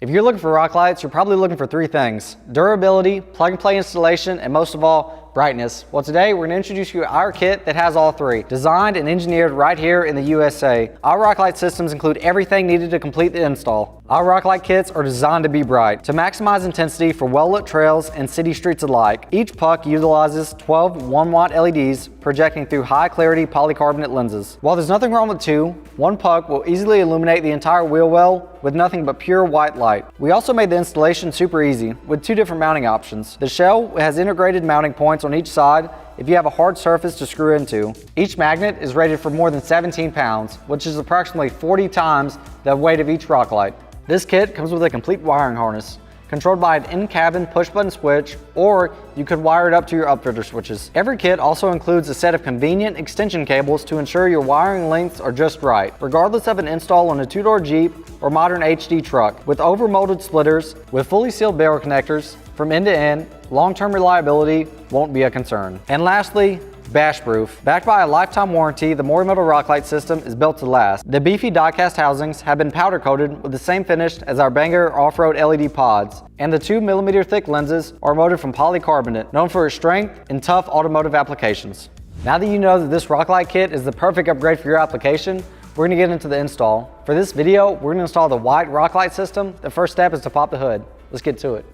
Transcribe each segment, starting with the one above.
If you're looking for rock lights, you're probably looking for three things: durability, plug-and-play installation, and most of all, brightness. Well, today we're going to introduce you to our kit that has all three, designed and engineered right here in the USA. Our rock light systems include everything needed to complete the install. Our rock light kits are designed to be bright, to maximize intensity for well-lit trails and city streets alike. Each puck utilizes 12 1-watt LEDs projecting through high-clarity polycarbonate lenses. While there's nothing wrong with two, one puck will easily illuminate the entire wheel well with nothing but pure white light. We also made the installation super easy with two different mounting options. The shell has integrated mounting points on each side if you have a hard surface to screw into. Each magnet is rated for more than 17 pounds, which is approximately 40 times the weight of each rock light. This kit comes with a complete wiring harness, controlled by an in-cabin push-button switch, or you could wire it up to your upfitter switches. Every kit also includes a set of convenient extension cables to ensure your wiring lengths are just right, regardless of an install on a two-door Jeep or modern HD truck. With over-molded splitters, with fully sealed barrel connectors, from end to end, long-term reliability won't be a concern. And lastly, bash-proof. Backed by a lifetime warranty, the Morimoto rock light system is built to last. The beefy die-cast housings have been powder-coated with the same finish as our Banger off-road LED pods, and the 2mm thick lenses are molded from polycarbonate, known for its strength in tough automotive applications. Now that you know that this rock light kit is the perfect upgrade for your application, we're going to get into the install. For this video, we're going to install the white rock light system. The first step is to pop the hood. Let's get to it.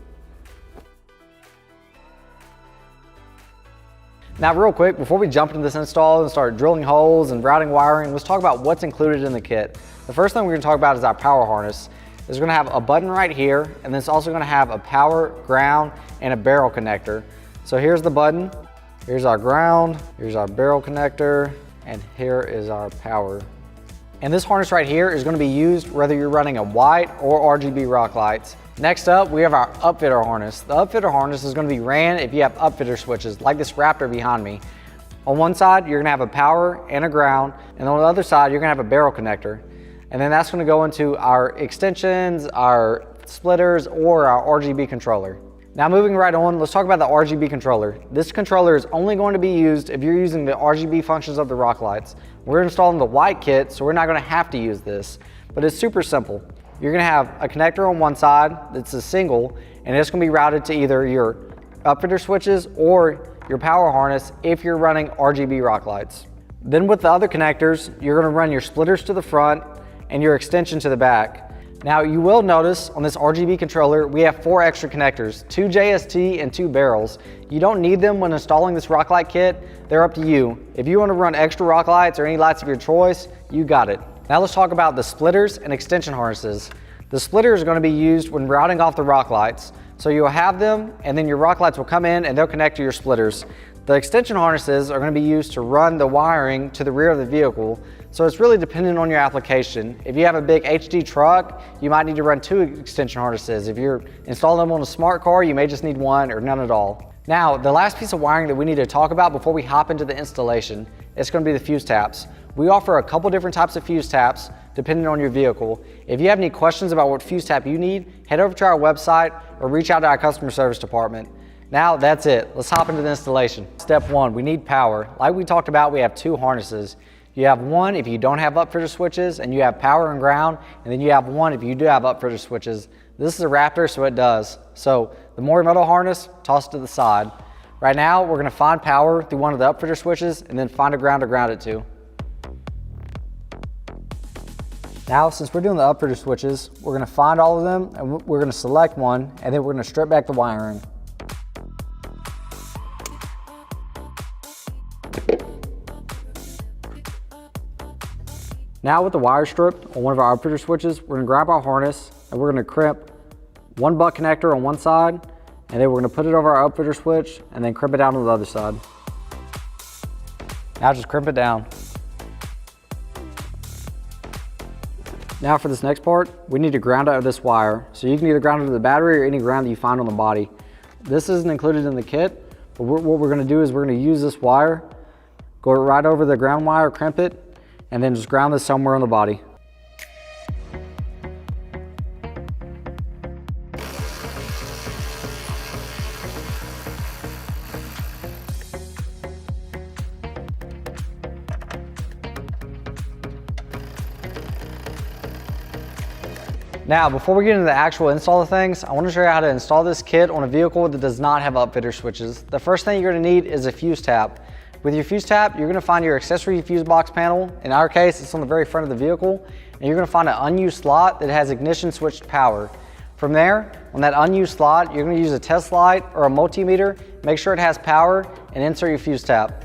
Now real quick, before we jump into this install and start drilling holes and routing wiring, let's talk about what's included in the kit. The first thing we're going to talk about is our power harness. It's going to have a button right here, and then it's also going to have a power, ground, and a barrel connector. So here's the button, here's our ground, here's our barrel connector, and here is our power. And this harness right here is going to be used whether you're running a white or RGB rock lights. Next up, we have our upfitter harness. The upfitter harness is going to be ran if you have upfitter switches, like this Raptor behind me. On one side, you're going to have a power and a ground, and on the other side, you're going to have a barrel connector. And then that's going to go into our extensions, our splitters, or our RGB controller. Now moving right on, let's talk about the RGB controller. This controller is only going to be used if you're using the RGB functions of the rock lights. We're installing the white kit, so we're not going to have to use this, but it's super simple. You're going to have a connector on one side that's a single, and it's going to be routed to either your upfitter switches or your power harness if you're running RGB rock lights. Then with the other connectors, you're going to run your splitters to the front and your extension to the back. Now you will notice on this RGB controller, we have 4 extra connectors, 2 JST and 2 barrels. You don't need them when installing this rock light kit. They're up to you. If you want to run extra rock lights or any lights of your choice, you got it. Now let's talk about the splitters and extension harnesses. The splitters are going to be used when routing off the rock lights. So you'll have them, and then your rock lights will come in and they'll connect to your splitters. The extension harnesses are going to be used to run the wiring to the rear of the vehicle. So it's really dependent on your application. If you have a big HD truck, you might need to run 2 extension harnesses. If you're installing them on a smart car, you may just need 1 or none at all. Now, the last piece of wiring that we need to talk about before we hop into the installation is going to be the fuse taps. We offer a couple different types of fuse taps depending on your vehicle. If you have any questions about what fuse tap you need, head over to our website or reach out to our customer service department. Now that's it. Let's hop into the installation. Step 1, we need power. Like we talked about, we have 2 harnesses. You have one if you don't have upfitter switches, and you have power and ground, and then you have one if you do have upfitter switches. This is a Raptor, so it does. So the Morimoto harness, toss it to the side. Right now, we're gonna find power through one of the upfitter switches and then find a ground to ground it to. Now, since we're doing the upfitter switches, we're gonna find all of them and we're gonna select one, and then we're gonna strip back the wiring. Now with the wire stripped on one of our upfitter switches, we're gonna grab our harness and we're gonna crimp one butt connector on one side, and then we're gonna put it over our upfitter switch and then crimp it down to the other side. Now just crimp it down. Now for this next part, we need to ground out this wire. So you can either ground it to the battery or any ground that you find on the body. This isn't included in the kit, but what we're gonna do is we're gonna use this wire, go right over the ground wire, crimp it, and then just ground this somewhere on the body. Now, before we get into the actual install of things, I want to show you how to install this kit on a vehicle that does not have upfitter switches. The first thing you're going to need is a fuse tap. With your fuse tap, you're going to find your accessory fuse box panel. In our case, it's on the very front of the vehicle, and you're going to find an unused slot that has ignition switched power. From there, on that unused slot, you're going to use a test light or a multimeter, make sure it has power, and insert your fuse tap.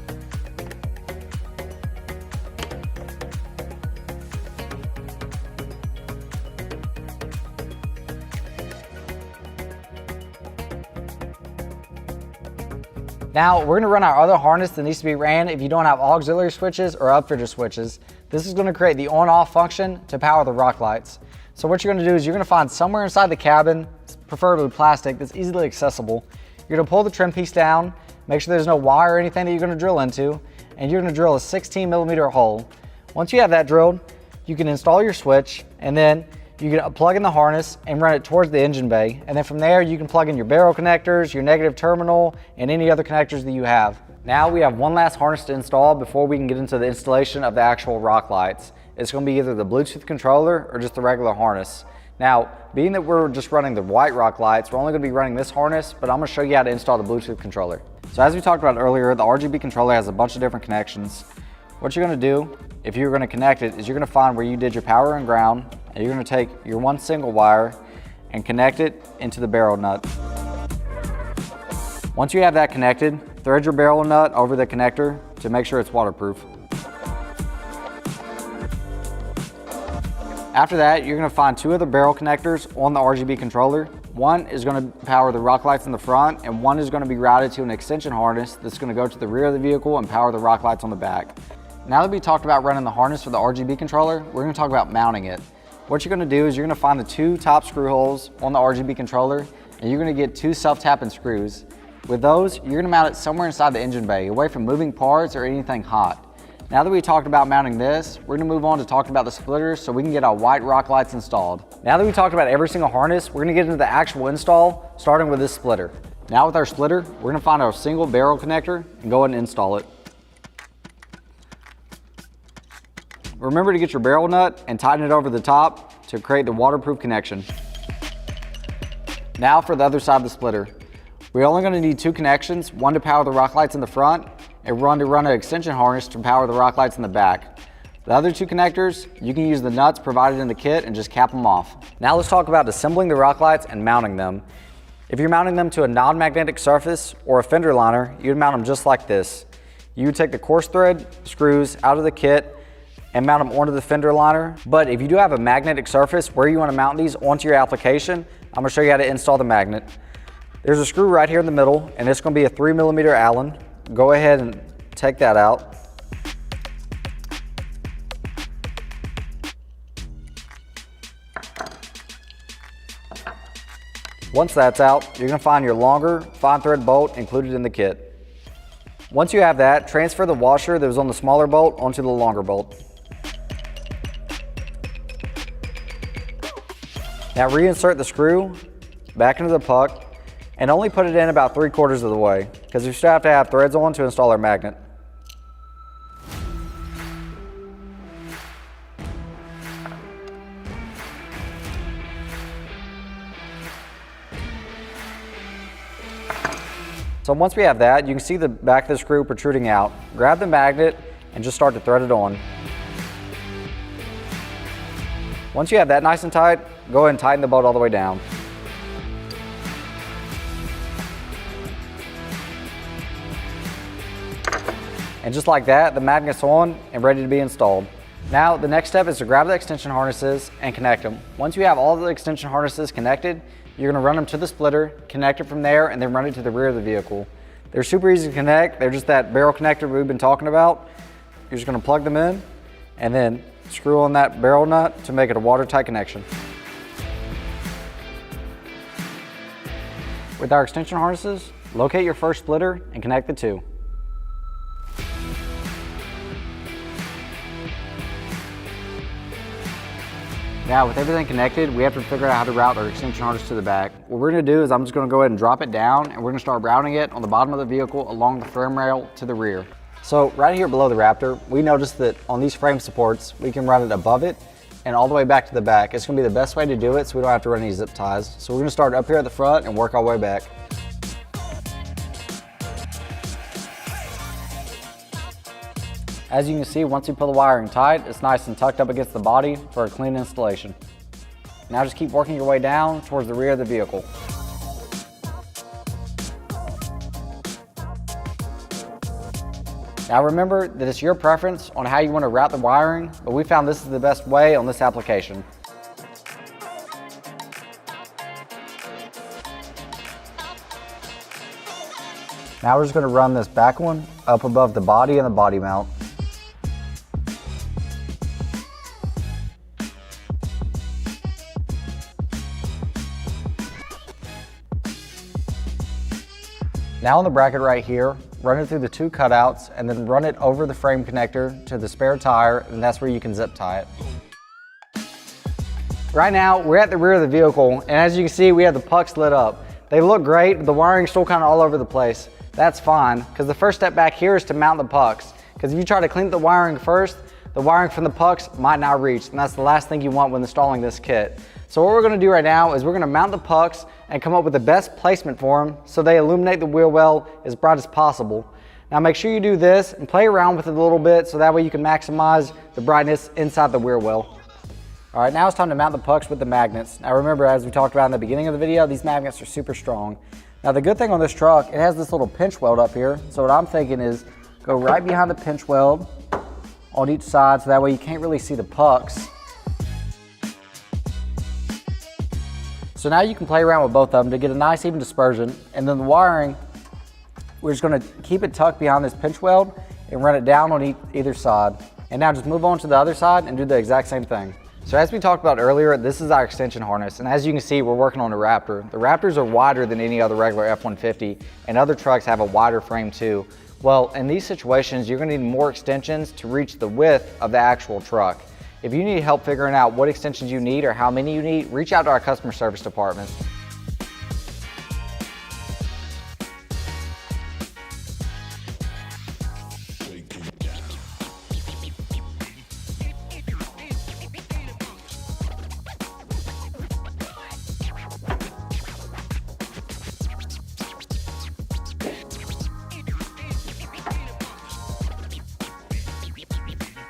Now, we're gonna run our other harness that needs to be ran if you don't have auxiliary switches or upfitter switches. This is gonna create the on-off function to power the rock lights. So what you're gonna do is you're gonna find somewhere inside the cabin, preferably plastic, that's easily accessible. You're gonna pull the trim piece down, make sure there's no wire or anything that you're gonna drill into, and you're gonna drill a 16mm hole. Once you have that drilled, you can install your switch, and then you can plug in the harness and run it towards the engine bay. And then from there, you can plug in your barrel connectors, your negative terminal, and any other connectors that you have. Now we have one last harness to install before we can get into the installation of the actual rock lights. It's gonna be either the Bluetooth controller or just the regular harness. Now, being that we're just running the white rock lights, we're only gonna be running this harness, but I'm gonna show you how to install the Bluetooth controller. So as we talked about earlier, the RGB controller has a bunch of different connections. What you're gonna do, if you're gonna connect it, is you're gonna find where you did your power and ground, and you're gonna take your one single wire and connect it into the barrel nut. Once you have that connected, thread your barrel nut over the connector to make sure it's waterproof. After that, you're gonna find two other barrel connectors on the RGB controller. One is gonna power the rock lights in the front, and one is gonna be routed to an extension harness that's gonna go to the rear of the vehicle and power the rock lights on the back. Now that we talked about running the harness for the RGB controller, we're gonna talk about mounting it. What you're gonna do is you're gonna find the two top screw holes on the RGB controller, and you're gonna get two self-tapping screws. With those, you're gonna mount it somewhere inside the engine bay, away from moving parts or anything hot. Now that we talked about mounting this, we're gonna move on to talk about the splitters so we can get our white rock lights installed. Now that we talked about every single harness, we're gonna get into the actual install, starting with this splitter. Now with our splitter, we're gonna find our single barrel connector and go ahead and install it. Remember to get your barrel nut and tighten it over the top to create the waterproof connection. Now for the other side of the splitter. We're only going to need two connections, one to power the rock lights in the front and one to run an extension harness to power the rock lights in the back. The other two connectors, you can use the nuts provided in the kit and just cap them off. Now let's talk about assembling the rock lights and mounting them. If you're mounting them to a non-magnetic surface or a fender liner, you'd mount them just like this. You would take the coarse thread screws out of the kit and mount them onto the fender liner. But if you do have a magnetic surface where you want to mount these onto your application, I'm going to show you how to install the magnet. There's a screw right here in the middle, and it's going to be a 3mm Allen. Go ahead and take that out. Once that's out, you're going to find your longer fine thread bolt included in the kit. Once you have that, transfer the washer that was on the smaller bolt onto the longer bolt. Now reinsert the screw back into the puck and only put it in about 3/4 of the way because we still have to have threads on to install our magnet. So once we have that, you can see the back of the screw protruding out. Grab the magnet and just start to thread it on. Once you have that nice and tight, go ahead and tighten the bolt all the way down. And just like that, the magnet's on and ready to be installed. Now, the next step is to grab the extension harnesses and connect them. Once you have all the extension harnesses connected, you're gonna run them to the splitter, connect it from there, and then run it to the rear of the vehicle. They're super easy to connect. They're just that barrel connector we've been talking about. You're just gonna plug them in and then screw on that barrel nut to make it a watertight connection. With our extension harnesses, locate your first splitter and connect the two. Now with everything connected, we have to figure out how to route our extension harness to the back. What we're gonna do is I'm just gonna go ahead and drop it down and we're gonna start routing it on the bottom of the vehicle along the frame rail to the rear. So right here below the Raptor, we noticed that on these frame supports, we can run it above it and all the way back to the back. It's gonna be the best way to do it so we don't have to run any zip ties. So we're gonna start up here at the front and work our way back. As you can see, once we pull the wiring tight, it's nice and tucked up against the body for a clean installation. Now just keep working your way down towards the rear of the vehicle. Now remember that it's your preference on how you want to route the wiring, but we found this is the best way on this application. Now we're just going to run this back one up above the body and the body mount. Now on the bracket right here, run it through the 2 cutouts and then run it over the frame connector to the spare tire, and that's where you can zip tie it. Right now, we're at the rear of the vehicle, and as you can see, we have the pucks lit up. They look great, but the wiring's still kind of all over the place. That's fine, because the first step back here is to mount the pucks. Because if you try to clean the wiring first, the wiring from the pucks might not reach, and that's the last thing you want when installing this kit. So what we're going to do right now is we're going to mount the pucks and come up with the best placement for them so they illuminate the wheel well as bright as possible. Now make sure you do this and play around with it a little bit so that way you can maximize the brightness inside the wheel well. All right, now it's time to mount the pucks with the magnets. Now remember, as we talked about in the beginning of the video, these magnets are super strong. Now the good thing on this truck, it has this little pinch weld up here. So what I'm thinking is go right behind the pinch weld on each side so that way you can't really see the pucks. So now you can play around with both of them to get a nice even dispersion. And then the wiring, we're just gonna keep it tucked behind this pinch weld and run it down on either side. And now just move on to the other side and do the exact same thing. So as we talked about earlier, this is our extension harness. And as you can see, we're working on a Raptor. The Raptors are wider than any other regular F-150, and other trucks have a wider frame too. Well, in these situations, you're gonna need more extensions to reach the width of the actual truck. If you need help figuring out what extensions you need or how many you need, reach out to our customer service department.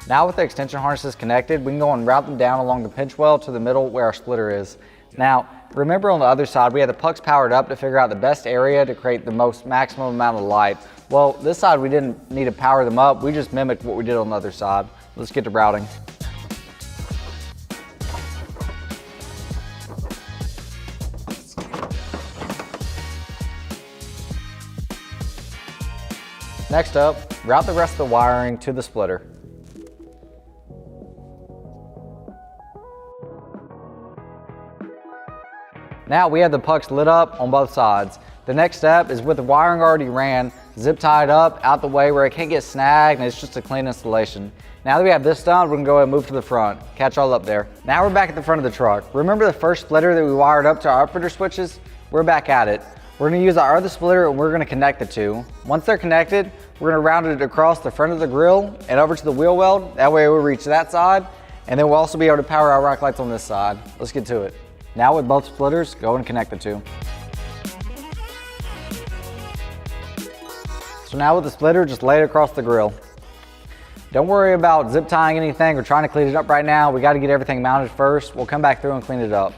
Now with the extension harnesses connected, we can go and route them down along the pinch weld to the middle where our splitter is. Now, remember on the other side, we had the pucks powered up to figure out the best area to create the most maximum amount of light. Well, this side we didn't need to power them up, we just mimicked what we did on the other side. Let's get to routing. Next up, route the rest of the wiring to the splitter. Now we have the pucks lit up on both sides. The next step is with the wiring already ran, zip tied up out the way where it can't get snagged and it's just a clean installation. Now that we have this done, we're gonna go ahead and move to the front. Catch all up there. Now we're back at the front of the truck. Remember the first splitter that we wired up to our upfitter switches? We're back at it. We're gonna use our other splitter and we're gonna connect the two. Once they're connected, we're gonna round it across the front of the grill and over to the wheel weld. That way we'll reach that side, and then we'll also be able to power our rock lights on this side. Let's get to it. Now with both splitters, go and connect the two. So now with the splitter, just lay it across the grill. Don't worry about zip tying anything or trying to clean it up right now. We gotta get everything mounted first. We'll come back through and clean it up.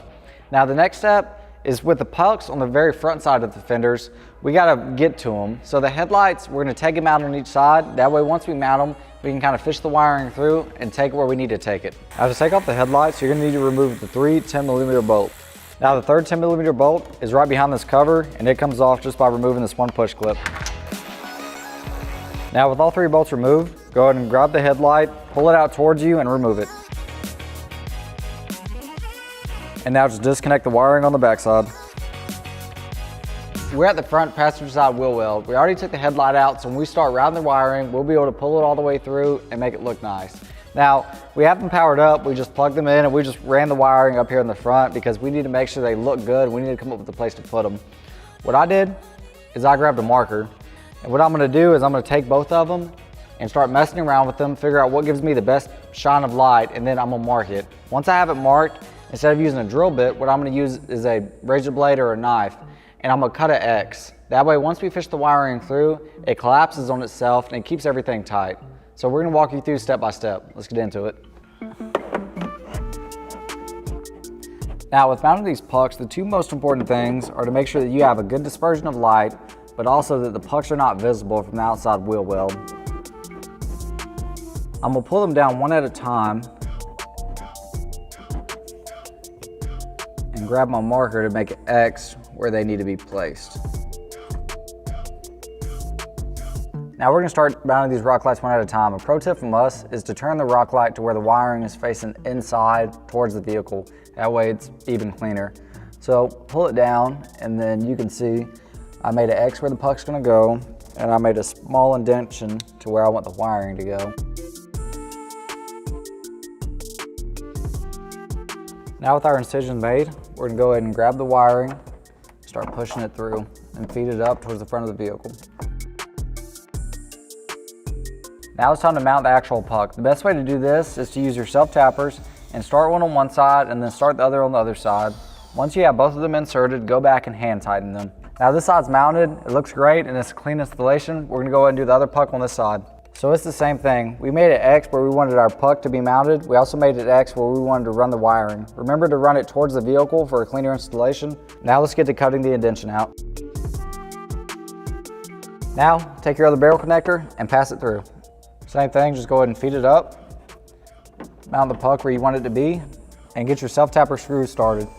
Now the next step is with the pucks on the very front side of the fenders, we gotta get to them. So the headlights, we're gonna take them out on each side. That way once we mount them, we can kind of fish the wiring through and take it where we need to take it. Now to take off the headlights, you're gonna need to remove the 3 10mm bolts. Now the third 10mm bolt is right behind this cover, and it comes off just by removing this one push clip. Now with all 3 bolts removed, go ahead and grab the headlight, pull it out towards you and remove it. And now just disconnect the wiring on the backside. We're at the front passenger side wheel well. We already took the headlight out, so when we start routing the wiring, we'll be able to pull it all the way through and make it look nice. Now, we have them powered up, we just plugged them in and we just ran the wiring up here in the front because we need to make sure they look good and we need to come up with a place to put them. What I did is I grabbed a marker, and what I'm gonna do is I'm gonna take both of them and start messing around with them, figure out what gives me the best shine of light, and then I'm gonna mark it. Once I have it marked, instead of using a drill bit, what I'm gonna use is a razor blade or a knife, and I'm gonna cut an X. That way, once we fish the wiring through, it collapses on itself and it keeps everything tight. So we're gonna walk you through step by step. Let's get into it. Now, with mounting these pucks, the two most important things are to make sure that you have a good dispersion of light, but also that the pucks are not visible from the outside wheel well. I'm gonna pull them down one at a time and grab my marker to make an X where they need to be placed. Now we're gonna start mounting these rock lights one at a time. A pro tip from us is to turn the rock light to where the wiring is facing inside towards the vehicle. That way it's even cleaner. So pull it down, and then you can see I made an X where the puck's gonna go, and I made a small indentation to where I want the wiring to go. Now with our incision made, we're gonna go ahead and grab the wiring, start pushing it through, and feed it up towards the front of the vehicle. Now it's time to mount the actual puck. The best way to do this is to use your self-tappers and start one on one side and then start the other on the other side. Once you have both of them inserted, go back and hand tighten them. Now this side's mounted, it looks great and it's a clean installation. We're gonna go ahead and do the other puck on this side. So it's the same thing. We made an X where we wanted our puck to be mounted. We also made an X where we wanted to run the wiring. Remember to run it towards the vehicle for a cleaner installation. Now let's get to cutting the indentation out. Now take your other barrel connector and pass it through. Same thing, just go ahead and feed it up, mount the puck where you want it to be, and get your self-tapper screws started.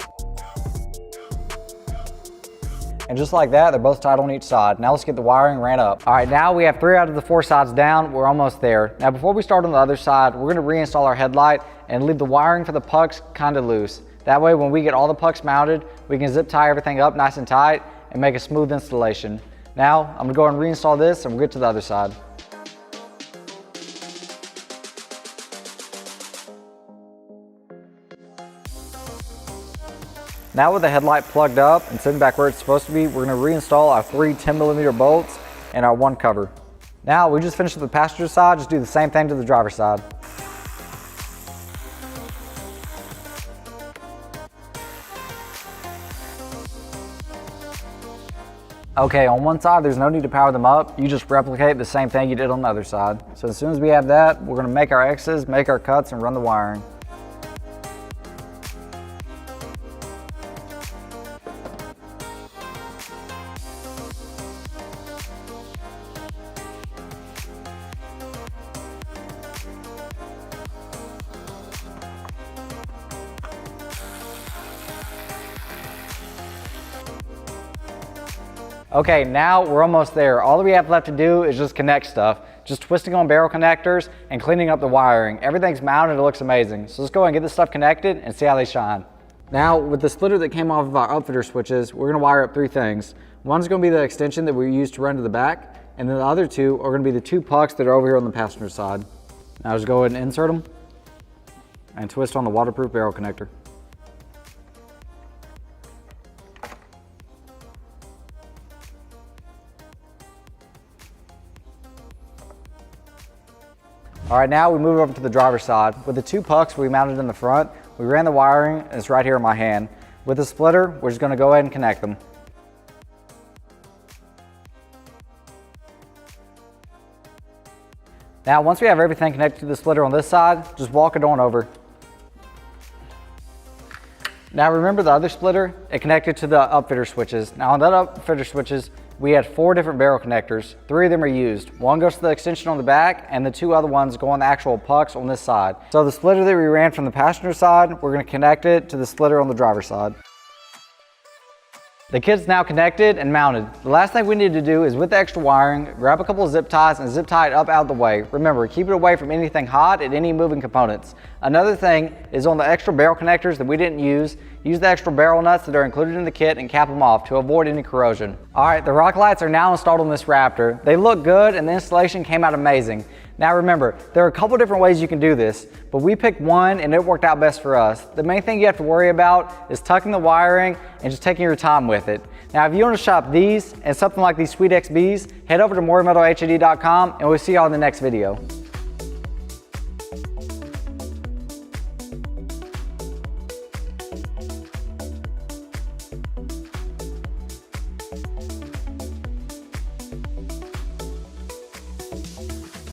And just like that, they're both tight on each side. Now let's get the wiring ran up. All right, now we have 3 out of the 4 sides down. We're almost there. Now before we start on the other side, we're gonna reinstall our headlight and leave the wiring for the pucks kind of loose. That way, when we get all the pucks mounted, we can zip tie everything up nice and tight and make a smooth installation. Now, I'm gonna go and reinstall this and we'll get to the other side. Now with the headlight plugged up and sitting back where it's supposed to be, we're gonna reinstall our 3 10mm bolts and our 1 cover. Now we just finished with the passenger side, just do the same thing to the driver's side. Okay, on one side, there's no need to power them up. You just replicate the same thing you did on the other side. So as soon as we have that, we're gonna make our X's, make our cuts, and run the wiring. Okay, now we're almost there. All that we have left to do is just connect stuff. Just twisting on barrel connectors and cleaning up the wiring. Everything's mounted, it looks amazing. So let's go ahead and get this stuff connected and see how they shine. Now, with the splitter that came off of our upfitter switches, we're gonna wire up 3 things. One's gonna be the extension that we use to run to the back, and then the other 2 are gonna be the 2 pucks that are over here on the passenger side. Now just go ahead and insert them and twist on the waterproof barrel connector. All right, now we move over to the driver's side. With the 2 pucks we mounted in the front, we ran the wiring, and it's right here in my hand. With the splitter, we're just gonna go ahead and connect them. Now, once we have everything connected to the splitter on this side, just walk it on over. Now remember the other splitter? It connected to the upfitter switches. Now on that upfitter switches, we had 4 different barrel connectors. 3 of them are used. 1 goes to the extension on the back, and the 2 other ones go on the actual pucks on this side. So the splitter that we ran from the passenger side, we're gonna connect it to the splitter on the driver's side. The kit's now connected and mounted. The last thing we need to do is, with the extra wiring, grab a couple of zip ties and zip tie it up out of the way. Remember, keep it away from anything hot and any moving components. Another thing is on the extra barrel connectors that we didn't use the extra barrel nuts that are included in the kit and cap them off to avoid any corrosion. All right, the rocket lights are now installed on this Raptor. They look good and the installation came out amazing. Now remember, there are a couple different ways you can do this, but we picked one and it worked out best for us. The main thing you have to worry about is tucking the wiring and just taking your time with it. Now, if you want to shop these and something like these Sweet XBs, head over to morimotohd.com and we'll see y'all in the next video.